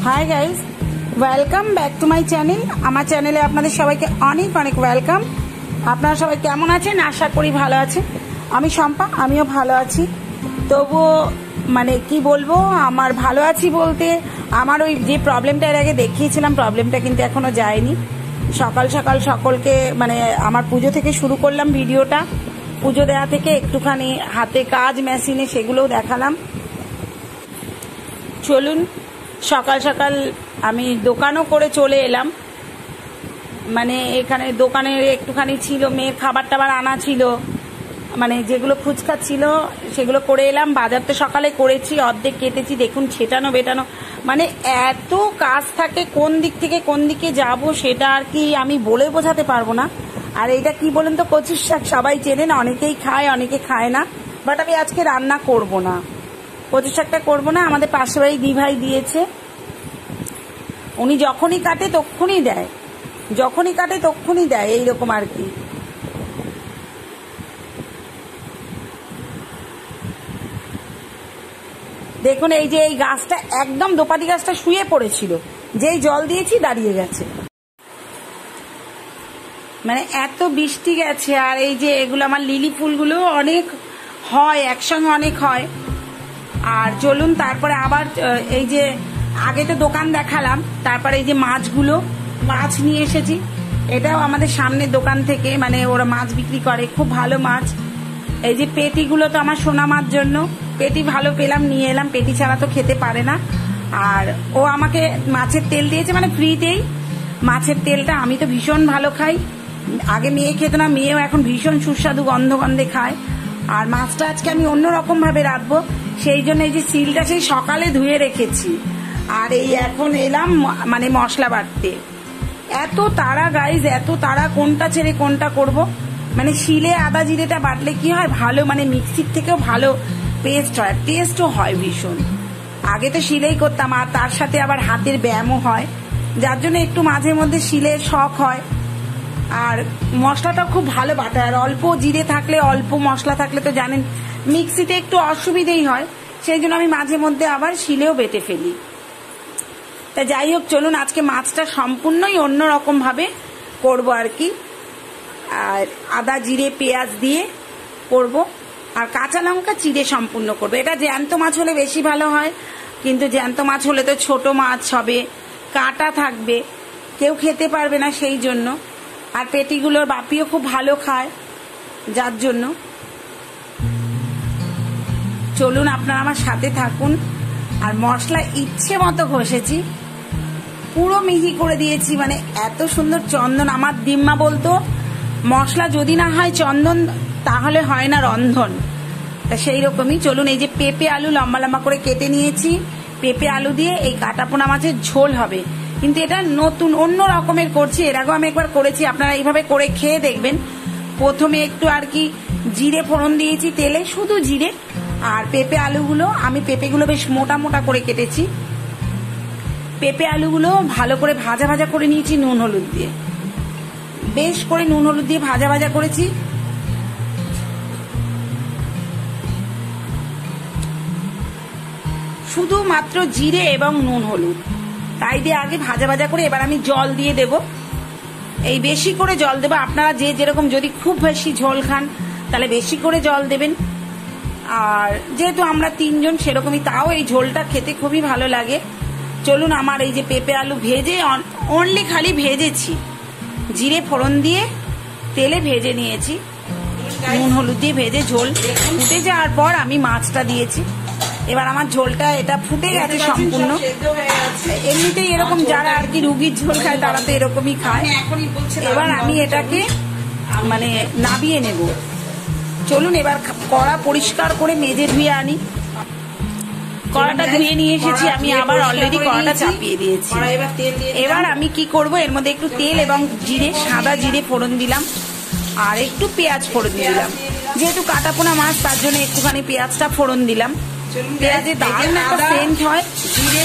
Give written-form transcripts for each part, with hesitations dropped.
Hi guys welcome back to my channel. আমার চ্যানেলে আপনাদের সবাইকে অনেক অনেক ওয়েলকাম। আপনারা সবাই কেমন আছেন? আশা করি ভালো আছেন। আমি শম্পা, আমিও ভালো আছি। তবুও মানে কি বলবো, আমার ভালো আছি বলতে আমার ওই যে প্রবলেমটা এর আগে দেখিয়েছিলাম, প্রবলেমটা কিন্তু এখনো যায়নি। সকাল সকাল সকলকে মানে আমার পুজো থেকে শুরু করলাম ভিডিওটা। পুজো দেওয়া থেকে একটুখানি হাতে কাজ মেশিনে সেগুলোও দেখালাম। চলুন সকাল সকাল আমি দোকানও করে চলে এলাম। মানে এখানে দোকানের একটুখানি ছিল, মেয়ের খাবার টাবার আনা ছিল, মানে যেগুলো ফুচকা ছিল সেগুলো করে এলাম। বাজার তো সকালে করেছি, অর্ধেক কেটেছি, দেখুন ছেটানো বেটানো, মানে এত কাজ থাকে কোন দিক থেকে কোন দিকে যাব সেটা আর কি আমি বলে বোঝাতে পারবো না। আর এইটা কি বলেন তো, কচুর শাক সবাই চেনেন, অনেকেই খায় অনেকে খায় না, বাট আমি আজকে রান্না করব না, কচুর শাকটা করবো না। আমাদের পাশের বাড়ি দিভাই দিয়েছে, উনি যখনই কাটে তখনই দেয়, যখনই কাটে তখনই দেয়, এইরকম আর কি। দেখুন এই যে এই গাছটা একদম দোপাটি গাছটা শুয়ে পড়েছিল, যেই জল দিয়েছি দাঁড়িয়ে গেছে, মানে এত বৃষ্টি গেছে। আর এই যে এগুলো আমার লিলি ফুলগুলো অনেক হয়, একসঙ্গে অনেক হয়। আর চলুন তারপরে আবার এই যে আগে তো দোকান দেখালাম, তারপরে এই যে মাছগুলো, মাছ নিয়ে এসেছি। এটাও আমাদের সামনের দোকান থেকে, মানে ওরা মাছ বিক্রি করে, খুব ভালো মাছ। এই যে পেটিগুলো তো আমার সোনা মাছ জন্য, পেটি ভালো পেলাম নিয়ে এলাম, পেটি ছাড়া তো খেতে পারে না। আর ও আমাকে মাছের তেল দিয়েছে, মানে ফ্রিতেই মাছের তেলটা। আমি তো ভীষণ ভালো খাই, আগে মেয়ে খেত না, মেয়েও এখন ভীষণ সুস্বাদু গন্ধে গন্ধে খায়। আর মাছটা আজকে আমি অন্যরকম ভাবে রাখবো, সেই জন্য এই যে সিলটা সেই সকালে ধুয়ে রেখেছি। আর এই এখন এলাম মানে মশলা বাটতে। এত তাড়া গাইজ, এত তাড়া, কোনটা ছেড়ে কোনটা করব। মানে শিলে আদা জিরেটা বাটলে কি হয় ভালো, মানে মিক্সির থেকেও ভালো পেস্ট হয়, টেস্টও হয় ভীষণ। আগে তো শিলেই করতাম, আর তার সাথে আবার হাতের ব্যায়ামও হয়, যার জন্য একটু মাঝে মধ্যে শিলের শখ হয়। আর মশলাটা খুব ভালো বাটা, আর অল্প জিরে থাকলে, অল্প মশলা থাকলে তো জানেন মিক্সিতে একটু অসুবিধেই হয়, সেই জন্য আমি মাঝে মধ্যে আবার শিলেও বেটে ফেলি। তা যাই হোক, চলুন আজকে মাছটা সম্পূর্ণই অন্যরকম ভাবে করবো আর কি। আর আদা জিরে পেঁয়াজ দিয়ে করব, আর কাঁচা লঙ্কা চিড়ে সম্পূর্ণ করবো। এটা জ্যান্ত মাছ হলে বেশি ভালো হয়, কিন্তু জ্যান্ত মাছ হলে তো ছোট মাছ হবে, কাঁটা থাকবে, কেউ খেতে পারবে না, সেই জন্য। আর পেটিগুলোর বাপিও খুব ভালো খায়, যার জন্য চলুন আপনারা আমার সাথে থাকুন। আর মশলা ইচ্ছে মতো ঘষেছি, পুরো মিহি করে দিয়েছি, মানে এত সুন্দর চন্দন। আমার দিম্মা বলতো মশলা যদি না হয় চন্দন তাহলে হয় না রন্ধন, তা সেই রকমই। চলুন এই যে পেঁপে আলু লম্বা লম্বা করে কেটে নিয়েছি, পেঁপে আলু দিয়ে এই কাটাপোনা মাছের ঝোল হবে, কিন্তু এটা নতুন অন্য রকমের করছি। এর আগেও আমি একবার করেছি, আপনারা এইভাবে করে খেয়ে দেখবেন। প্রথমে একটু আর কি জিরে ফোড়ন দিয়েছি তেলে, শুধু জিরে। আর পেঁপে আলুগুলো, আমি পেঁপেগুলো বেশ মোটা মোটা করে কেটেছি, পেঁপে আলুগুলো ভালো করে ভাজা ভাজা করে নিয়েছি নুন হলুদ দিয়ে, বেশ করে নুন হলুদ দিয়ে ভাজা ভাজা করেছি। শুধুমাত্র জিরে এবং নুন হলুদ তাই দিয়ে আগে ভাজা ভাজা করে এবার আমি জল দিয়ে দেব। এই বেশি করে জল দেবো, আপনারা যে যেরকম, যদি খুব বেশি ঝোল খান তাহলে বেশি করে জল দেবেন। আর যেহেতু আমরা তিনজন সেরকমই, তাও এই ঝোলটা খেতে খুবই ভালো লাগে। চলুন আমার এই যে পেঁপে আলু ভেজে, অনলি খালি ভেজেছি, জিরে ফোড়ন দিয়ে তেলে ভেজে নিয়েছি, নুন হলুদ দিয়ে ভেজে ঝোল ফুটে যাওয়ার পর আমি মাছটা দিয়েছি। এবার আমার ঝোলটা এটা ফুটে গেছে সম্পূর্ণ। এমনিতেই এরকম যারা আর কি রুগীর ঝোল খায় তারা তো এরকমই খায়। এবার আমি এটাকে মানে নাবিয়ে নেব। চলুন এবার কড়া পরিষ্কার করে মেজে ধুয়ে আনি। কড়াটা ধুয়ে নিয়ে এসেছি আমি, আবার অলরেডি কড়াটা চাপিয়ে দিয়েছি। এবার আমি কি করব, এর মধ্যে একটু তেল এবং জিরে, সাদা জিরে ফোড়ন দিলাম, আর একটু পেঁয়াজ ফোড়ন দিলাম। যেহেতু কাটাপোনা মাছ তার জন্য একটুখানি পেঁয়াজটা ফোড়ন দিলাম। পেঁয়াজের দারুণ একটা সেন্ট হয়।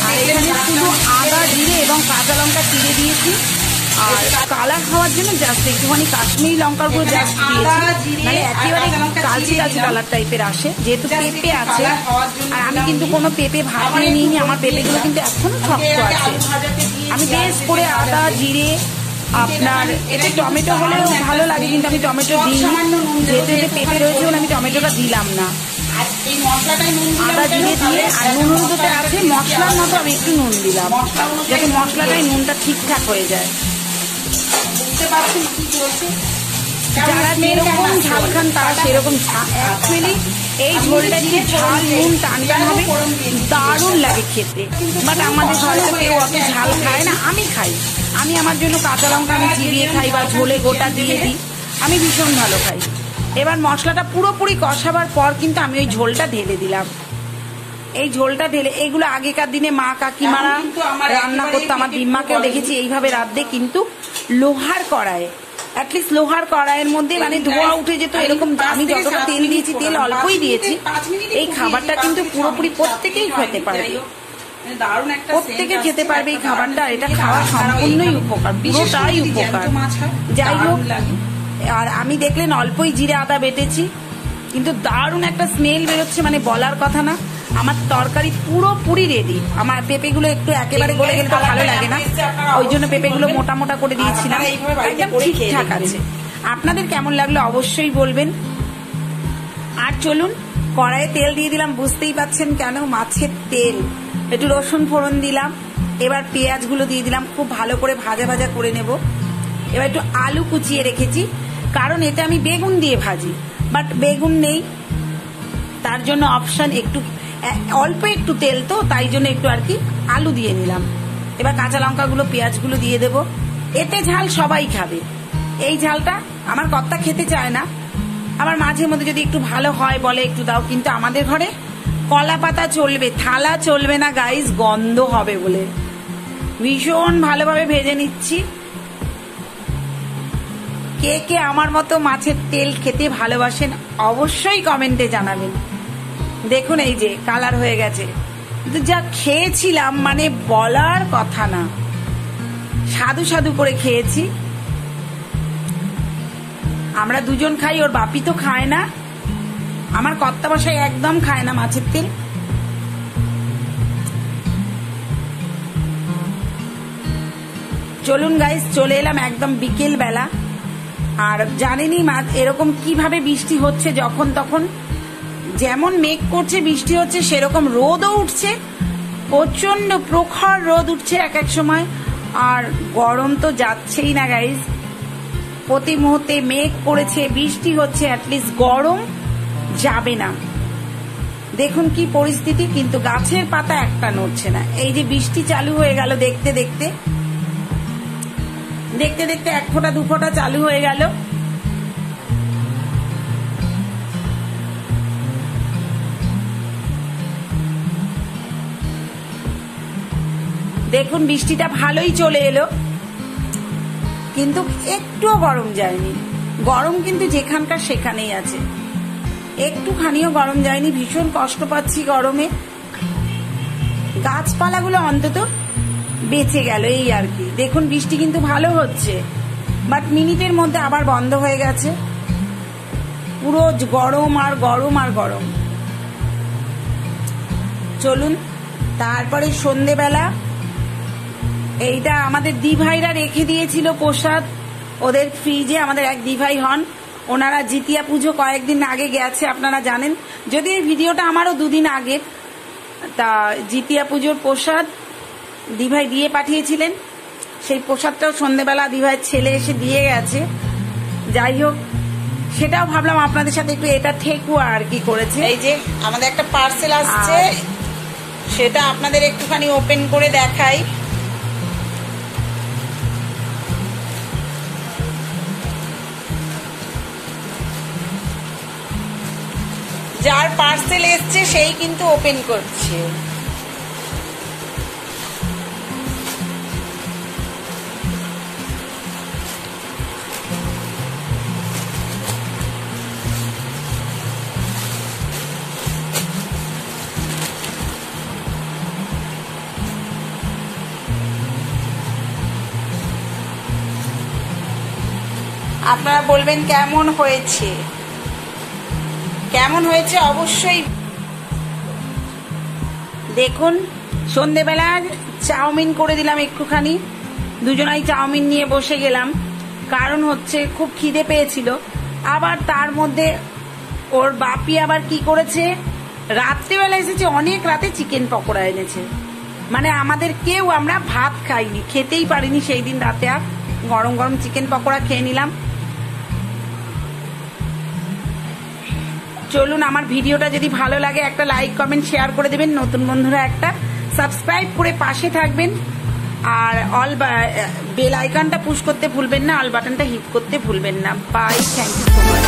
আর এখানে শুধু আদা জিরে এবং কাঁচা লঙ্কা চিড়ে দিয়েছি, আর কালার হওয়ার জন্য জাস্ট একটুখানি কাশ্মীরি লঙ্কার গুঁড়ো জাস্ট দিয়েছি, মানে একেবারে কালচে কালচে কালার টাইপের আসে, যেহেতু পেঁপে আছে। আর আমি কিন্তু কোনো পেঁপে ভাপিয়ে নিইনি, আমার পেঁপেগুলো কিন্তু এখনো শক্ত আছে। আমি বেশ করে আদা জিরে, আপনার এতে টমেটো হলেও ভালো লাগে, কিন্তু আমি টমেটো দিই, যেহেতু এতে পেঁপে রয়েছে বলে আমি টমেটোটা দিলাম না। আদা জিরে দিয়ে আর নুন হলুদতে আছে মশলার মতো আমি একটু নুন দিলাম, যাতে মশলাটাই নুনটা ঠিকঠাক হয়ে যায়। যারা যেরকম ঝাল খান তারা সেরকম অ্যাকচুয়ালি এই ঝোলটা দিয়ে ঝাল নুন টান টান হবে, দারুণ লাগে খেতে। বাট আমাদের ঘরে তো কেউ অত ঝাল খায় না, আমি খাই। আমি আমার জন্য কাঁচা লঙ্কা আমি চিবিয়ে খাই বা ঝোলে গোটা দিয়ে দিই, আমি ভীষণ ভালো খাই। এবার মশলাটা পুরোপুরি কষাবার পর কিন্তু আমি ওই ঝোলটা ঢেলে দিলাম। এই ঝোলটা ঢেলে, এগুলো আগেকার দিনে মা কাকিমারা রান্না করতো, আমার দিম্মাকেও দেখেছি এইভাবে রাঁধতে, কিন্তু লোহার কড়াইয়ে, অ্যাটলিস্ট লোহার কড়াইয়ের মধ্যে মানে ধোয়া উঠে যেত এরকম। আমি যতটা তেল দিয়েছি, তেল অল্পই দিয়েছি। এই খাবারটা কিন্তু পুরোপুরি প্রত্যেকেই খেতে পারবে, প্রত্যেকে খেতে পারবে এই খাবারটা। এটা খাওয়া সম্পূর্ণই উপকার, পুরোটাই উপকার। যাই হোক, আর আমি দেখলেন অল্পই জিরে আদা বেটেছি, কিন্তু দারুণ একটা স্মেল বেরোচ্ছে, মানে বলার কথা না। আমার তরকারি পুরোপুরি রেডি। আমার পেঁপেগুলো একটু একেবারে গলে গেলে তো ভালো লাগে না, ওই জন্য পেঁপেগুলো মোটা মোটা করে দিয়েছিলাম, একদম ঠিকঠাক আছে। আপনাদের কেমন লাগলো অবশ্যই বলবেন। আর চলুন, কড়াইয়ে তেল দিয়ে দিলাম, বুঝতেই পাচ্ছেন কেন, মাছের তেল। একটু রসুন ফোড়ন দিলাম, এবার পেঁয়াজগুলো দিয়ে দিলাম, খুব ভালো করে ভাজা ভাজা করে নেব। এবার একটু আলু কুচিয়ে রেখেছি, কারণ এটা আমি বেগুন দিয়ে ভাজি, বাট বেগুন নেই, তার জন্য অপশন একটু অল্প একটু তেল, তো তাই জন্য একটু আর কি আলু দিয়ে নিলাম। এবার কাঁচা লঙ্কাগুলো পেঁয়াজগুলো দিয়ে দেবো। এতে ঝাল সবাই খাবে, এই ঝালটা আমার কর্তা খেতে চায় না, আবার মাঝে মধ্যে যদি একটু ভালো হয় বলে একটু দাও, কিন্তু আমাদের ঘরে কলা পাতা চলবে, থালা চলবে না গাইস, গন্ধ হবে বলে। ভীষণ ভালোভাবে ভেজে নিচ্ছি। কে কে আমার মতো মাছের তেল খেতে ভালোবাসেন অবশ্যই কমেন্টে জানাবেন। দেখুন এই যে কালার হয়ে গেছে, কিন্তু যা খেয়েছিলাম মানে বলার কথা না, সাধু সাধু করে খেয়েছি। আমরা দুজন খাই, ওর বাপি তো খায় না, আমার কর্তা মশাই একদম খায় না মাছের তেল। চলুন গাইস, চলে এলাম একদম বিকেল বেলা। আর জানেনই এরকম কিভাবে বৃষ্টি হচ্ছে, যখন তখন যেমন মেঘ করছে বৃষ্টি হচ্ছে, সেরকম রোদও উঠছে, প্রচন্ড প্রখর রোদ উঠছে এক এক সময়। আর গরম তো যাচ্ছেই না গাইস, প্রতি মুহূর্তে মেঘ করেছে, বৃষ্টি হচ্ছে, অ্যাটলিস্ট গরম যাবে না। দেখুন কি পরিস্থিতি, কিন্তু গাছের পাতা একটা নড়ছে না। এই যে বৃষ্টি চালু হয়ে গেল, দেখতে দেখতে দেখতে দেখতে এক ফোঁটা দু ফোঁটা চালু হয়ে গেল। দেখুন বৃষ্টিটা ভালোই চলে এলো, কিন্তু একটুও গরম যায়নি। গরম কিন্তু যেখানকার সেখানেই আছে, একটুখানিও গরম যায়নি। ভীষণ কষ্ট পাচ্ছি গরমে, গাছপালাগুলো অন্তত বেঁচে গেল এই আর কি। দেখুন বৃষ্টি কিন্তু ভালো হচ্ছে, বাট মিনিটের মধ্যে আবার বন্ধ হয়ে গেছে। পুরো গরম আর গরম আর গরম। চলুন, তারপরে সন্ধেবেলা এইটা আমাদের দিভাইরা রেখে দিয়েছিল প্রসাদ ওদের ফ্রিজে। আমাদের এক দিভাই হন, ওনারা জিতিয়া পুজো কয়েকদিন আগে গেছে, আপনারা জানেন, যদি এই ভিডিওটা আমারও দুদিন আগে। তা জিতিয়া পুজোর প্রসাদ দিভাই দিয়ে পাঠিয়েছিলেন, সেই প্রসাদটাও সন্ধেবেলা দিভাইয়ের ছেলে এসে দিয়ে গেছে। যাই হোক, সেটাও ভাবলাম আপনাদের সাথে একটু এটা ঠেকুয়া আর কি করেছে। এই যে আমাদের একটা পার্সেল আসছে, সেটা আপনাদের একটুখানি ওপেন করে দেখাই। যার পার্সেল এসছে সেই কিন্তু ওপেন করছে। আপনারা বলবেন কেমন হয়েছে, কেমন হয়েছে অবশ্যই। দেখুন সন্ধেবেলা চাউমিন করে দিলাম একটুখানি, দুজনাই চাউমিন নিয়ে বসে গেলাম, কারণ হচ্ছে খুব খিদে পেয়েছিল। আবার তার মধ্যে ওর বাপি আবার কি করেছে, রাত্রেবেলা এসেছে, অনেক রাতে চিকেন পকোড়া এনেছে। মানে আমাদের কেউ, আমরা ভাত খাইনি, খেতেই পারিনি সেই দিন রাতে, আর গরম গরম চিকেন পকোড়া খেয়ে নিলাম। চলুন, আমার ভিডিওটা যদি ভালো লাগে একটা লাইক কমেন্ট শেয়ার করে দেবেন, নতুন বন্ধুরা একটা সাবস্ক্রাইব করে পাশে থাকবেন, আর অল বেল আইকনটা পুশ করতে ভুলবেন না, অল বাটনটা হিট করতে ভুলবেন না। Bye, thank you so much.